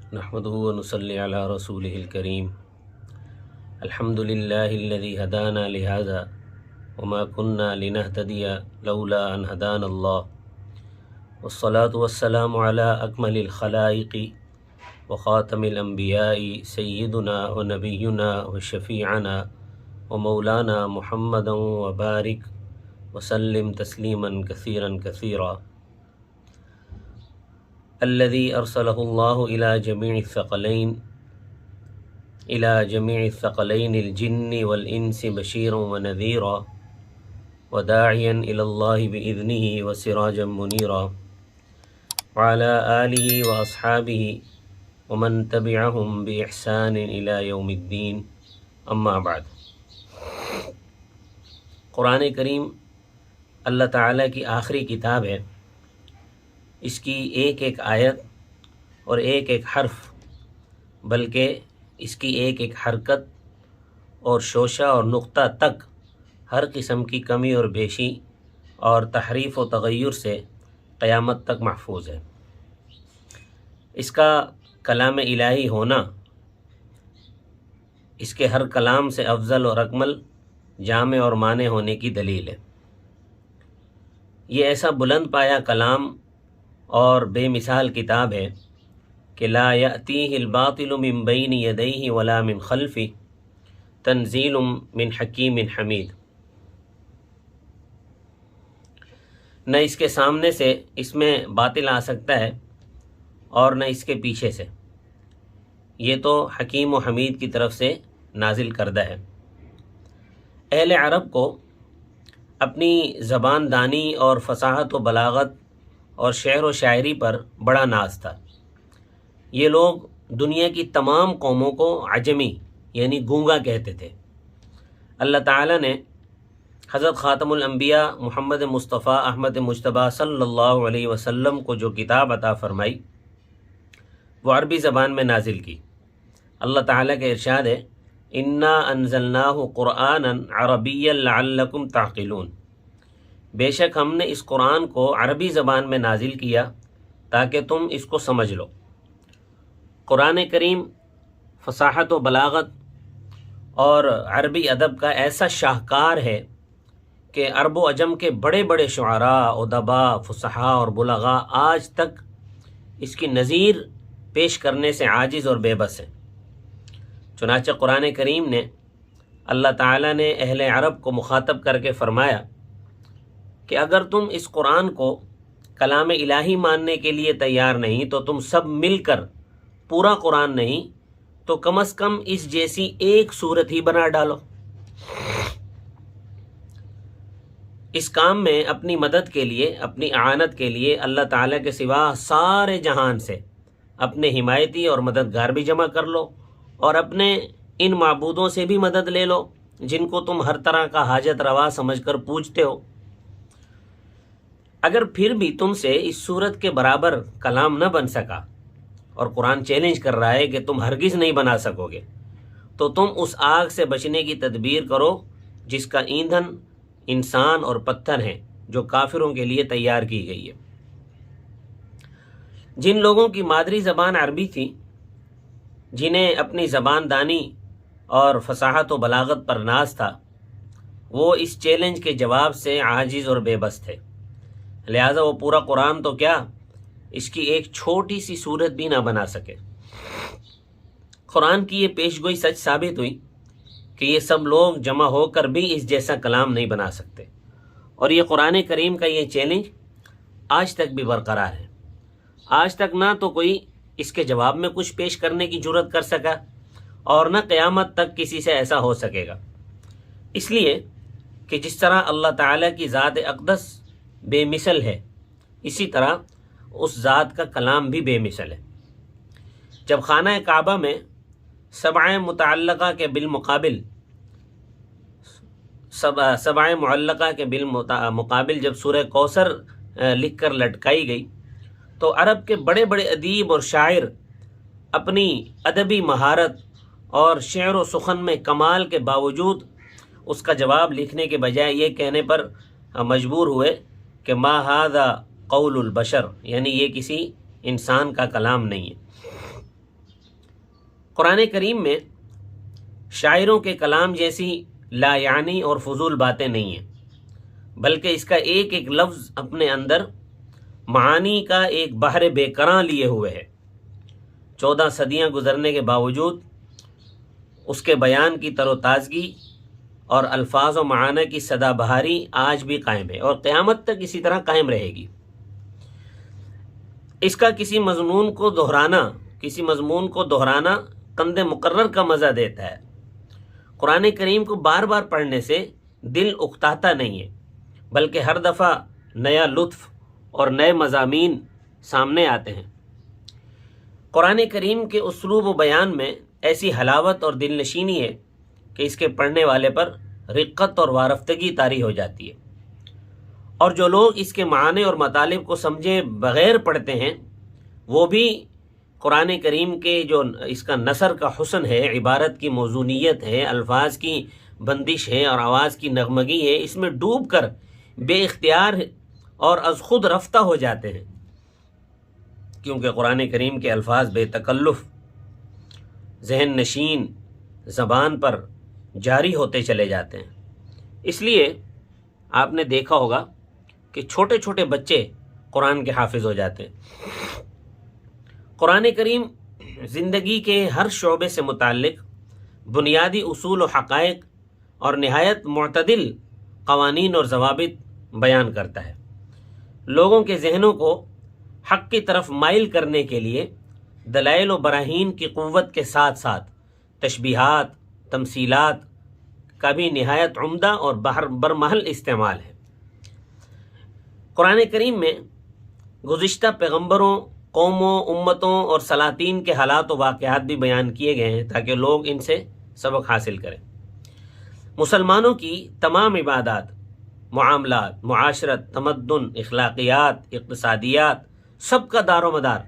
نحمده ونصلي على رسوله الكريم. الحمد لله الذي هدانا لهذا وما كنا لنهتدي لولا أن هدانا الله، والصلاة والسلام على أكمل الخلائق وخاتم الأنبياء سيدنا ونبينا وشفيعنا ومولانا محمد وبارك وسلم تسليما كثيرا كثيرا. الذي أرسله الله إلى جميع الثقلين الجن والإنس بشيرا ونذيرا وداعيا إلى الله بإذنه وسراجا منيرا، وعلى آله وأصحابه ومن تبعهم بإحسان إلى يوم الدين. أما بعد. قرآن کریم اللہ تعالیٰ کی آخری کتاب ہے. اس کی ایک ایک آیت اور ایک ایک حرف، بلکہ اس کی ایک ایک حرکت اور شوشہ اور نقطہ تک ہر قسم کی کمی اور بیشی اور تحریف و تغیر سے قیامت تک محفوظ ہے. اس کا کلام الہی ہونا اس کے ہر کلام سے افضل اور اکمل، جامع اور مانع ہونے کی دلیل ہے. یہ ایسا بلند پایا کلام اور بے مثال کتاب ہے کہ لا یأتیہ الباطل من بین یدیہ ولا من خلفہ تنزیل من حکیم حمید. نہ اس کے سامنے سے اس میں باطل آ سکتا ہے اور نہ اس کے پیچھے سے. یہ تو حکیم و حمید کی طرف سے نازل کردہ ہے. اہل عرب کو اپنی زبان دانی اور فصاحت و بلاغت اور شعر و شاعری پر بڑا ناز تھا. یہ لوگ دنیا کی تمام قوموں کو عجمی یعنی گونگا کہتے تھے. اللہ تعالیٰ نے حضرت خاتم الانبیاء محمد مصطفیٰ احمد مجتبیٰ صلی اللہ علیہ وسلم کو جو کتاب عطا فرمائی وہ عربی زبان میں نازل کی. اللہ تعالیٰ کا ارشاد ہے انا انزلناہ قرآنا عربیا لعلکم تعقلون. بے شک ہم نے اس قرآن کو عربی زبان میں نازل کیا تاکہ تم اس کو سمجھ لو. قرآن کریم فصاحت و بلاغت اور عربی ادب کا ایسا شاہکار ہے کہ عرب و عجم کے بڑے بڑے شعراء، ادباء، فصحاء اور بلغاء آج تک اس کی نظیر پیش کرنے سے عاجز اور بے بس ہیں. چنانچہ قرآن کریم نے اللہ تعالیٰ نے اہل عرب کو مخاطب کر کے فرمایا کہ اگر تم اس قرآن کو کلام الہی ماننے کے لیے تیار نہیں تو تم سب مل کر پورا قرآن نہیں تو کم از کم اس جیسی ایک سورت ہی بنا ڈالو. اس کام میں اپنی مدد کے لیے، اپنی اعانت کے لیے اللہ تعالیٰ کے سوا سارے جہان سے اپنے حمایتی اور مددگار بھی جمع کر لو اور اپنے ان معبودوں سے بھی مدد لے لو جن کو تم ہر طرح کا حاجت روا سمجھ کر پوجتے ہو. اگر پھر بھی تم سے اس صورت کے برابر کلام نہ بن سکا اور قرآن چیلنج کر رہا ہے کہ تم ہرگز نہیں بنا سکو گے تو تم اس آگ سے بچنے کی تدبیر کرو جس کا ایندھن انسان اور پتھر ہیں، جو کافروں کے لیے تیار کی گئی ہے. جن لوگوں کی مادری زبان عربی تھی، جنہیں اپنی زبان دانی اور فصاحت و بلاغت پر ناز تھا، وہ اس چیلنج کے جواب سے عاجز اور بے بس تھے. لہٰذا وہ پورا قرآن تو کیا، اس کی ایک چھوٹی سی صورت بھی نہ بنا سکے. قرآن کی یہ پیشگوئی سچ ثابت ہوئی کہ یہ سب لوگ جمع ہو کر بھی اس جیسا کلام نہیں بنا سکتے، اور یہ قرآن کریم کا یہ چیلنج آج تک بھی برقرار ہے. آج تک نہ تو کوئی اس کے جواب میں کچھ پیش کرنے کی جرت کر سکا اور نہ قیامت تک کسی سے ایسا ہو سکے گا. اس لیے کہ جس طرح اللہ تعالیٰ کی ذات اقدس بے مثل ہے، اسی طرح اس ذات کا کلام بھی بے مثل ہے. جب خانہ کعبہ میں سبع معلقہ کے بالمقابل جب سورہ کوثر لکھ کر لٹکائی گئی تو عرب کے بڑے بڑے ادیب اور شاعر اپنی ادبی مہارت اور شعر و سخن میں کمال کے باوجود اس کا جواب لکھنے کے بجائے یہ کہنے پر مجبور ہوئے کہ ما ھذا قول البشر، یعنی یہ کسی انسان کا کلام نہیں ہے. قرآن کریم میں شاعروں کے کلام جیسی لا یعنی اور فضول باتیں نہیں ہیں، بلکہ اس کا ایک ایک لفظ اپنے اندر معانی کا ایک بحر بے کراں لیے ہوئے ہے۔ 14 صدیاں گزرنے کے باوجود اس کے بیان کی تر و تازگی اور الفاظ و معانی کی سدا بہاری آج بھی قائم ہے اور قیامت تک اسی طرح قائم رہے گی۔ اس کا کسی مضمون کو دہرانا قند مقرر کا مزہ دیتا ہے۔ قرآن کریم کو بار بار پڑھنے سے دل اکتاتا نہیں ہے، بلکہ ہر دفعہ نیا لطف اور نئے مضامین سامنے آتے ہیں۔ قرآن کریم کے اسلوب و بیان میں ایسی حلاوت اور دل نشینی ہے کہ اس کے پڑھنے والے پر رقت اور وارفتگی طاری ہو جاتی ہے، اور جو لوگ اس کے معنی اور مطالب کو سمجھے بغیر پڑھتے ہیں وہ بھی قرآن کریم کے جو اس کا نثر کا حسن ہے، عبارت کی موزونیت ہے، الفاظ کی بندش ہے اور آواز کی نغمگی ہے، اس میں ڈوب کر بے اختیار اور از خود رفتہ ہو جاتے ہیں، کیونکہ قرآن کریم کے الفاظ بے تکلف، ذہن نشین، زبان پر جاری ہوتے چلے جاتے ہیں۔ اس لیے آپ نے دیکھا ہوگا کہ چھوٹے چھوٹے بچے قرآن کے حافظ ہو جاتے ہیں۔ قرآن کریم زندگی کے ہر شعبے سے متعلق بنیادی اصول و حقائق اور نہایت معتدل قوانین اور ضوابط بیان کرتا ہے۔ لوگوں کے ذہنوں کو حق کی طرف مائل کرنے کے لیے دلائل و براہین کی قوت کے ساتھ ساتھ تشبیہات، تمثیلات کا بھی نہایت عمدہ اور برمحل استعمال ہے۔ قرآن کریم میں گزشتہ پیغمبروں، قوموں، امتوں اور سلاطین کے حالات و واقعات بھی بیان کیے گئے ہیں تاکہ لوگ ان سے سبق حاصل کریں۔ مسلمانوں کی تمام عبادات، معاملات، معاشرت، تمدن، اخلاقیات، اقتصادیات، سب کا دار و مدار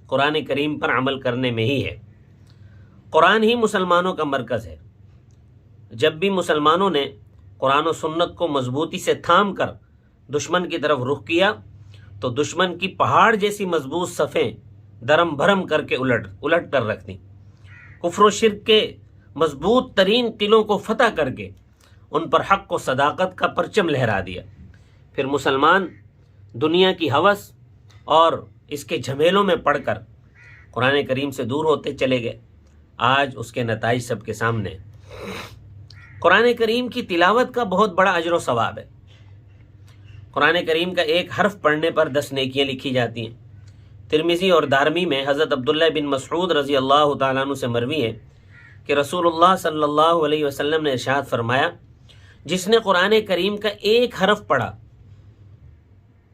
قرآن کریم پر عمل کرنے میں ہی ہے۔ قرآن ہی مسلمانوں کا مرکز ہے۔ جب بھی مسلمانوں نے قرآن و سنت کو مضبوطی سے تھام کر دشمن کی طرف رخ کیا تو دشمن کی پہاڑ جیسی مضبوط صفیں درم بھرم کر کے الٹ کر رکھ دیں، کفر و شرک کے مضبوط ترین قلعوں کو فتح کر کے ان پر حق و صداقت کا پرچم لہرا دیا۔ پھر مسلمان دنیا کی ہوس اور اس کے جھمیلوں میں پڑ کر قرآن کریم سے دور ہوتے چلے گئے۔ آج اس کے نتائج سب کے سامنے۔ قرآن کریم کی تلاوت کا بہت بڑا اجر و ثواب ہے۔ قرآن کریم کا ایک حرف پڑھنے پر 10 نیکیاں لکھی جاتی ہیں۔ ترمذی اور دارمی میں حضرت عبداللہ بن مسعود رضی اللہ تعالیٰ عنہ سے مروی ہے کہ رسول اللہ صلی اللہ علیہ وسلم نے ارشاد فرمایا، جس نے قرآن کریم کا ایک حرف پڑھا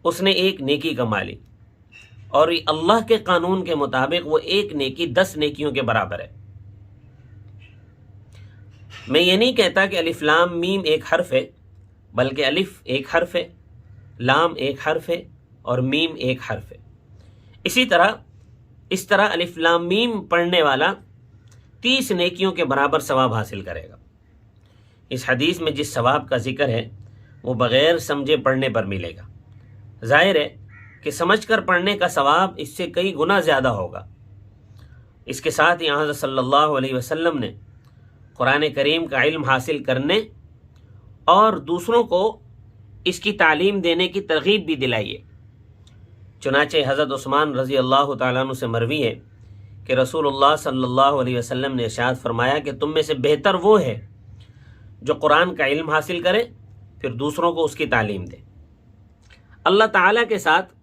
اس نے ایک نیکی کما لی، اور اللہ کے قانون کے مطابق وہ ایک نیکی 10 نیکیوں کے برابر ہے۔ میں یہ نہیں کہتا کہ الف لام میم ایک حرف ہے، بلکہ الف ایک حرف ہے، لام ایک حرف ہے اور میم ایک حرف ہے۔ اس طرح الف لام میم پڑھنے والا 30 نیکیوں کے برابر ثواب حاصل کرے گا۔ اس حدیث میں جس ثواب کا ذکر ہے وہ بغیر سمجھے پڑھنے پر ملے گا۔ ظاہر ہے کہ سمجھ کر پڑھنے کا ثواب اس سے کئی گنا زیادہ ہوگا۔ اس کے ساتھ ہی حضرت صلی اللہ علیہ وسلم نے قرآن کریم کا علم حاصل کرنے اور دوسروں کو اس کی تعلیم دینے کی ترغیب بھی دلائی ہے۔ چنانچہ حضرت عثمان رضی اللہ تعالیٰ عنہ سے مروی ہے کہ رسول اللہ صلی اللہ علیہ وسلم نے ارشاد فرمایا کہ تم میں سے بہتر وہ ہے جو قرآن کا علم حاصل کرے پھر دوسروں کو اس کی تعلیم دے۔ اللہ تعالیٰ کے ساتھ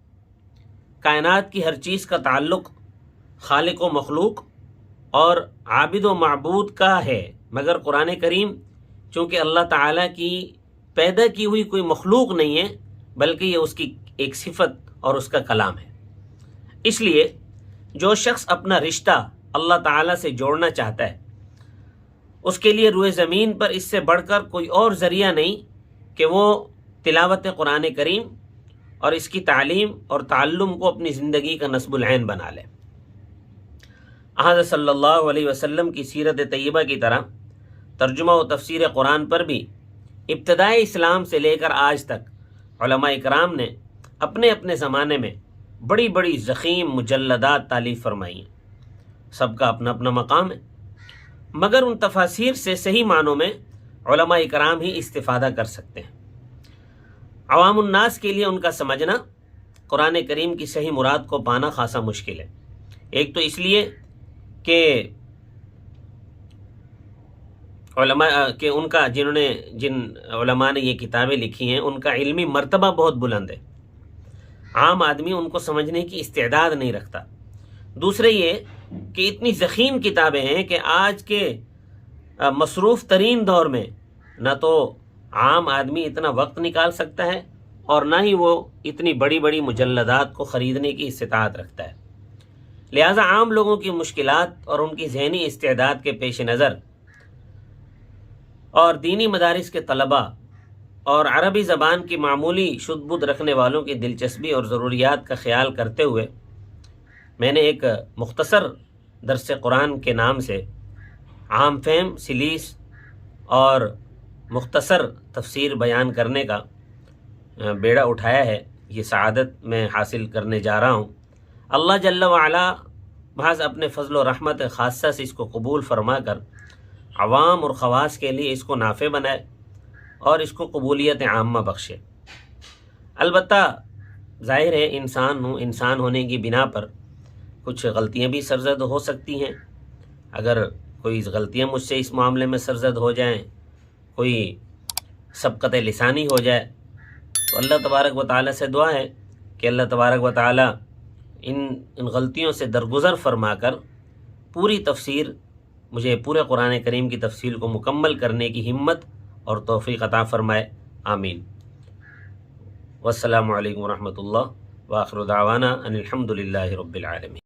کائنات کی ہر چیز کا تعلق خالق و مخلوق اور عابد و معبود کا ہے، مگر قرآن کریم چونکہ اللہ تعالیٰ کی پیدا کی ہوئی کوئی مخلوق نہیں ہے بلکہ یہ اس کی ایک صفت اور اس کا کلام ہے۔ اس لیے جو شخص اپنا رشتہ اللہ تعالیٰ سے جوڑنا چاہتا ہے اس کے لیے روئے زمین پر اس سے بڑھ کر کوئی اور ذریعہ نہیں کہ وہ تلاوت قرآن کریم اور اس کی تعلیم اور تعلم کو اپنی زندگی کا نصب العین بنا لے۔ حضرت صلی اللہ علیہ وسلم کی سیرت طیبہ کی طرح ترجمہ و تفسیر قرآن پر بھی ابتدائی اسلام سے لے کر آج تک علماء اکرام نے اپنے اپنے زمانے میں بڑی بڑی ضخیم مجلدات تالیف فرمائی ہیں۔ سب کا اپنا اپنا مقام ہے۔ مگر ان تفاسیر سے صحیح معنوں میں علماء اکرام ہی استفادہ کر سکتے ہیں۔ عوام الناس کے لیے ان کا سمجھنا، قرآن کریم کی صحیح مراد کو پانا خاصا مشکل ہے۔ ایک تو اس لیے کہ ان کا جن علماء نے یہ کتابیں لکھی ہیں ان کا علمی مرتبہ بہت بلند ہے، عام آدمی ان کو سمجھنے کی استعداد نہیں رکھتا۔ دوسرے یہ کہ اتنی ضخیم کتابیں ہیں کہ آج کے مصروف ترین دور میں نہ تو عام آدمی اتنا وقت نکال سکتا ہے اور نہ ہی وہ اتنی بڑی بڑی مجلدات کو خریدنے کی استطاعت رکھتا ہے۔ لہٰذا عام لوگوں کی مشکلات اور ان کی ذہنی استعداد کے پیش نظر اور دینی مدارس کے طلباء اور عربی زبان کی معمولی شد بد رکھنے والوں کی دلچسپی اور ضروریات کا خیال کرتے ہوئے میں نے ایک مختصر درس قرآن کے نام سے عام فہم، سلیس اور مختصر تفسیر بیان کرنے کا بیڑا اٹھایا ہے۔ یہ سعادت میں حاصل کرنے جا رہا ہوں۔ اللہ جل وعلا محض اپنے فضل و رحمت خاصہ سے اس کو قبول فرما کر عوام اور خواص کے لیے اس کو نافع بنائے اور اس کو قبولیت عامہ بخشے۔ البتہ ظاہر ہے انسان ہونے کی بنا پر کچھ غلطیاں بھی سرزد ہو سکتی ہیں۔ اگر کوئی غلطیاں مجھ سے اس معاملے میں سرزد ہو جائیں، کوئی سبقت لسانی ہو جائے، تو اللہ تبارک و تعالیٰ سے دعا ہے کہ اللہ تبارک و تعالیٰ ان غلطیوں سے درگزر فرما کر پوری تفسیر، مجھے پورے قرآن کریم کی تفسیر کو مکمل کرنے کی ہمت اور توفیق عطا فرمائے، آمین۔ والسلام علیکم ورحمۃ اللہ، وآخر دعوانا ان الحمد للہ رب العالمین۔